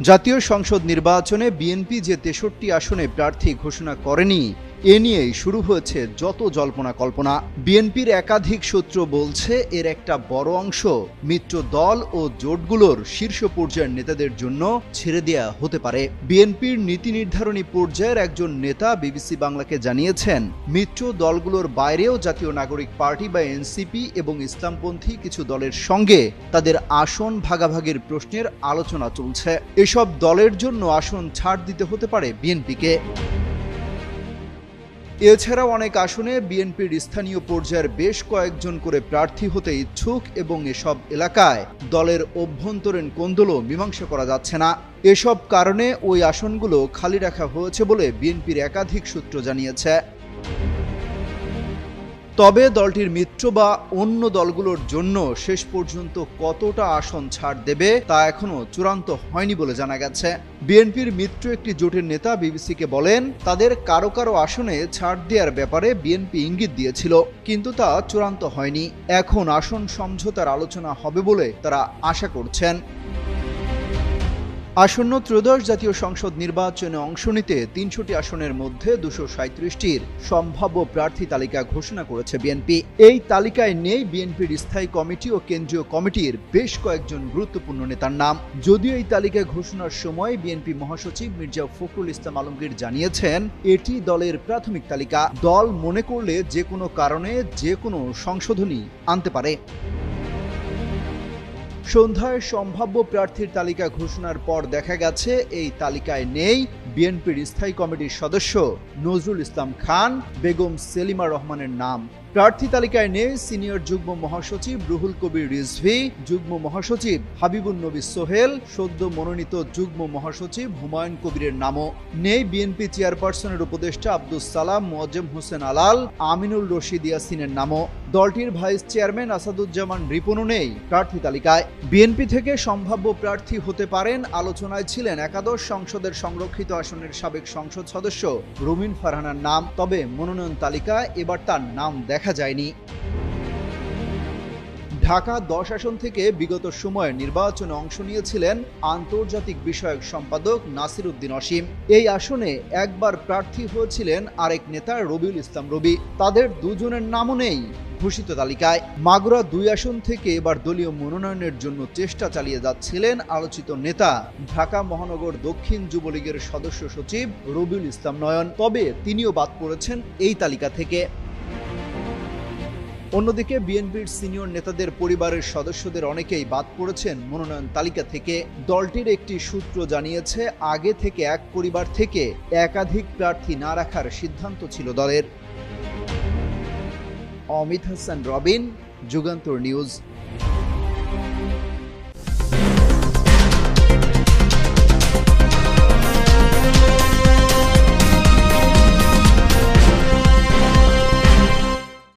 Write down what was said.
জাতীয় সংসদ নির্বাচনে বিএনপি যে ৬৩ আসনে প্রার্থী ঘোষণা করেনি, এ নিয়েই শুরু হয়েছে যত জল্পনা কল্পনা। বিএনপির একাধিক সূত্র বলছে এর একটা বড় অংশ মিত্র দল ও জোটগুলোর শীর্ষ পর্যায়ের নেতাদের জন্য ছেড়ে দেয়া হতে পারে। বিএনপির নীতি নির্ধারণী পর্যায়ের একজন নেতা বিবিসি বাংলাকে জানিয়েছেন, মিত্র দলগুলোর বাইরেও জাতীয় নাগরিক পার্টি বা এনসিপি এবং ইসলামপন্থী কিছু দলের সঙ্গে তাদের আসন ভাগাভাগির প্রশ্নের আলোচনা চলছে। এসব দলের জন্য আসন ছাড় দিতে হতে পারে বিএনপিকে। এছাড়াও অনেক আসনে বিএনপির স্থানীয় পর্যায়ের বেশ কয়েকজন করে প্রার্থী হতে ইচ্ছুক এবং এসব এলাকায় দলের অভ্যন্তরীণ কোন্দলও মীমাংসা করা যাচ্ছে না। এসব কারণে ওই আসনগুলো খালি রাখা হয়েছে বলে বিএনপির একাধিক সূত্র জানিয়েছে। তবে দলটির মিত্র বা অন্য দলগুলোর জন্য শেষ পর্যন্ত কতটা আসন ছাড় দেবে তা এখনো চূড়ান্ত হয়নি বলে জানা গেছে। বিএনপির মিত্র একটি জোটের নেতা বিবিসিকে বলেন, তাদের কারো কারো আসনে ছাড় দেওয়ার ব্যাপারে বিএনপি ইঙ্গিত দিয়েছিল, কিন্তু তা চূড়ান্ত হয়নি। এখন আসন সমঝোতার আলোচনা হবে বলে তারা আশা করছেন। আসন্ন ত্রয়োদশ জাতীয় সংসদ নির্বাচনে অংশ নিতে ৩০০টি আসনের মধ্যে ২৩৭টির সম্ভাব্য প্রার্থী তালিকা ঘোষণা করেছে বিএনপি। এই তালিকায় নেই বিএনপির স্থায়ী কমিটি ও কেন্দ্রীয় কমিটির বেশ কয়েকজন গুরুত্বপূর্ণ নেতার নাম। যদিও এই তালিকা ঘোষণার সময় বিএনপি মহাসচিব মির্জা ফখরুল ইসলাম আলমগীর জানিয়েছেন, এটি দলের প্রাথমিক তালিকা। দল মনে করলে যে কোনো কারণে যে কোনো সংশোধনী আনতে পারে। সন্ধ্যায় সম্ভাব্য প্রার্থীর তালিকা ঘোষণার পর দেখা গেছে এই তালিকায় নেই বিএনপির স্থায়ী কমিটির সদস্য নজরুল ইসলাম খান, বেগম সেলিমা রহমানের নাম। প্রার্থী তালিকায় নেই সিনিয়র যুগ্ম মহাসচিব রুহুল কবির রিজভী, যুগ্ম মহাসচিব হাবিবুন নবী সোহেল, সদ্য মনোনীত যুগ্ম মহাসচিব হুমায়ুন কবিরের নামও নেই। বিএনপি চেয়ারপারসনের উপদেষ্টা আব্দুস সালাম, মোয়াজ্জেম হোসেন আলাল, আমিনুল রশিদ ইয়াসিনের নামও। দলটির ভাইস চেয়ারম্যান আসাদুজ্জামান রিপনও নেই প্রার্থী তালিকায়। বিএনপি থেকে সম্ভাব্য প্রার্থী হতে পারেন আলোচনায় ছিলেন একাদশ সংসদের সংরক্ষিত আসনের সাবেক সংসদ সদস্য রুমিন ফারহানার নাম। তবে মনোনয়ন তালিকায় এবার তার নাম দেখা যায়নি। ঢাকা ১০ আসন থেকে বিগত সময়ে নির্বাচনে অংশ নিয়েছিলেন আন্তর্জাতিক বিষয়ক সম্পাদক নাসির উদ্দিন অসীম। এই আসনে একবার প্রার্থী হয়েছিলেন আরেক নেতা রবিউল ইসলাম রবি। তাদের দুজনের নামও নেই ঘোষিত তালিকায়। মাগুরা ২ আসন থেকে এবার দলীয় মনোনয়নের জন্য চেষ্টা চালিয়ে যাচ্ছিলেন আলোচিত নেতা ঢাকা মহানগর দক্ষিণ যুবলীগের সদস্য সচিব রবিউল ইসলাম নয়ন। তবে তিনিও বাদ পড়েছেন এই তালিকা থেকে। অন্যদিকে বিএনপির সিনিয়র নেতাদের পরিবারের সদস্যদের অনেকেই বাদ পড়েছেন মনোনয়ন তালিকা থেকে। দলটির একটি সূত্র জানিয়েছে, আগে থেকে এক পরিবার থেকে একাধিক প্রার্থী না রাখার সিদ্ধান্ত ছিল দলের। অমিত হাসান রবিন, যুগান্তর নিউজ।